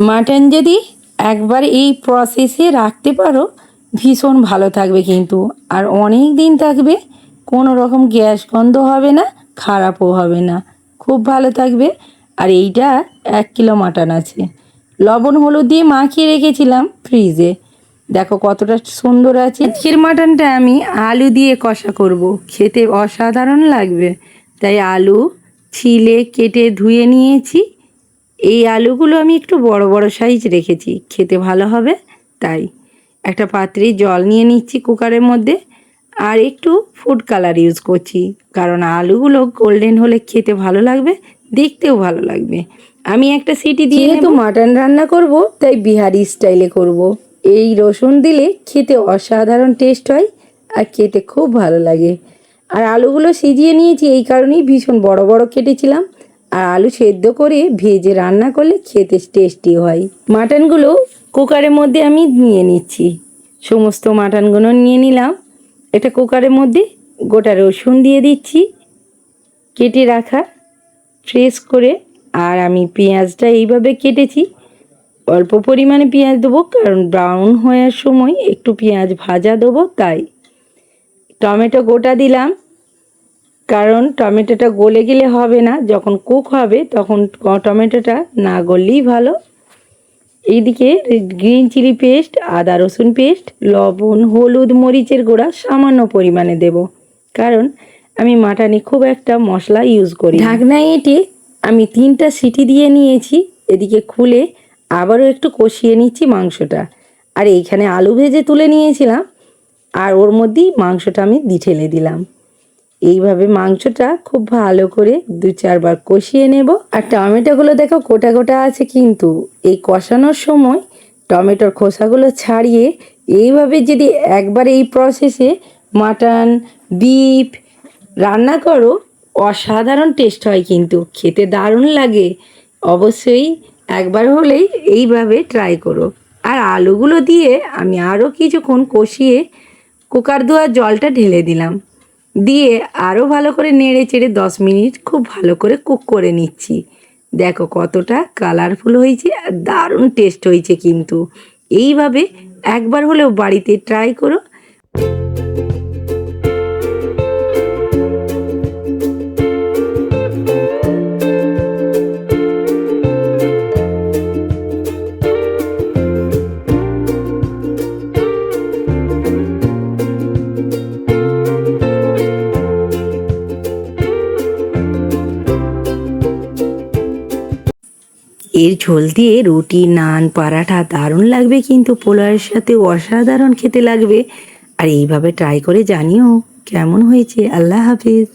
Mutton যদি একবার এই প্রসেসে রাখতে পারো ভীষণ ভালো থাকবে কিন্তু, আর অনেক দিন থাকবে, কোনো রকম গ্যাস গন্ধ হবে না, খারাপও হবে না, খুব ভালো থাকবে। আর এইটা 1 কিলো মাটন আছে, লবণ হলুদ দিয়ে মাখিয়ে রেখেছিলাম ফ্রিজে, দেখো কতটা সুন্দর আছে। আজকের মাটনটা আমি আলু দিয়ে কষা করব, খেতে অসাধারণ লাগবে। তাই আলু ছিলে কেটে ধুয়ে নিয়েছি। এই আলুগুলো আমি একটু বড় বড় সাইজ রেখেছি, খেতে ভালো হবে। তাই একটা পাত্রে জল নিয়ে নিচ্ছি কুকারের মধ্যে, আর একটু ফুড কালার ইউজ করছি, কারণ আলুগুলো গোল্ডেন হলে খেতে ভালো লাগবে, দেখতেও ভালো লাগবে। আমি একটা সিটি দিয়ে, যেহেতু মাটন রান্না করব তাই বিহারি স্টাইলে করব। এই রসুন দিলে খেতে অসাধারণ টেস্ট হয়, আর খেতে খুব ভালো লাগে। আর আলুগুলো সিজিয়ে নিয়েছি, এই কারণেই ভীষণ বড় বড় কেটেছিলাম। আর আলু সেদ্ধ করে ভেজে রান্না করলে খেতে টেস্টি হয়। মাটনগুলো কুকারের মধ্যে আমি নিয়ে নিচ্ছি, সমস্ত মাটনগুলো নিয়ে নিলাম। এটা কুকারের মধ্যে গোটা রসুন দিয়ে দিচ্ছি কেটে রাখা ফ্রেশ করে। আর আমি পেঁয়াজটা এইভাবে কেটেছি, অল্প পরিমাণে পেঁয়াজ দেবো, কারণ ব্রাউন হওয়ার সময় একটু পেঁয়াজ ভাজা দেবো। তাই টমেটো গোটা দিলাম, কারণ টমেটোটা গলে গেলে হবে না, যখন কুক হবে তখন টমেটোটা না গললেই ভালো। এইদিকে গ্রিন চিলি পেস্ট, আদা রসুন পেস্ট, লবণ, হলুদ, মরিচের গুঁড়া সামান্য পরিমাণে দেব, কারণ আমি মাটনে খুব একটা মশলা ইউজ করি। ঢাকনায় এঁটে আমি 3টা সিটি দিয়ে নিয়েছি। এদিকে খুলে আবারও একটু কষিয়ে নিচ্ছি মাংসটা। আর এইখানে আলু ভেজে তুলে নিয়েছিলাম, আর ওর মধ্যেই মাংসটা আমি ঢেলে দিলাম। এইভাবে মাংসটা খুব ভালো করে 2-4 বার কষিয়ে নেব। আর টমেটোগুলো দেখো গোটা গোটা আছে, কিন্তু এই কষানোর সময় টমেটোর খোসাগুলো ছাড়িয়ে এইভাবে যদি একবার এই প্রসেসে মাটন বিফ রান্না করো, অসাধারণ টেস্ট হয়, কিন্তু খেতে দারুণ লাগে। অবশ্যই একবার হলেই এইভাবে ট্রাই করো। আর আলুগুলো দিয়ে আমি আরও কিছুক্ষণ কষিয়ে কুকার ধোয়া জলটা ঢেলে দিলাম, দিয়ে আরও ভালো করে নেড়ে চেড়ে 10 মিনিট খুব ভালো করে কুক করে নিচ্ছি। দেখো কতটা কালারফুল হয়েছে, আর দারুণ টেস্ট হয়েছে কিন্তু। এইভাবে একবার হলেও বাড়িতে ট্রাই করো। এর ঝোল দিয়ে রুটি, নান, পরাঠা দারুণ লাগবে, কিন্তু পোলাওয়ের সাথে অসাধারণ খেতে লাগবে। আর এইভাবে ট্রাই করে জানিও কেমন হয়েছে। আল্লাহ হাফিজ।